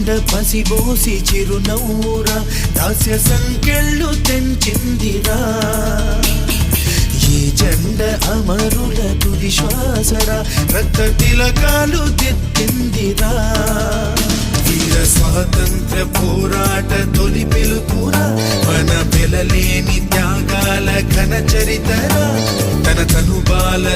గుండ పసిబోసి చిరునవ్వురా దాస్య సంకెళ్ళు తెంచిందిరా ఈ జెండ అమరుల తుది శ్వాసరా రక్త తిలకాలు దిద్దిందిరా వీర స్వాతంత్ర పోరాట తొలి పిలుపురా మన వెలలేని త్యాగాల ఘన చరితరా తన తనుబాల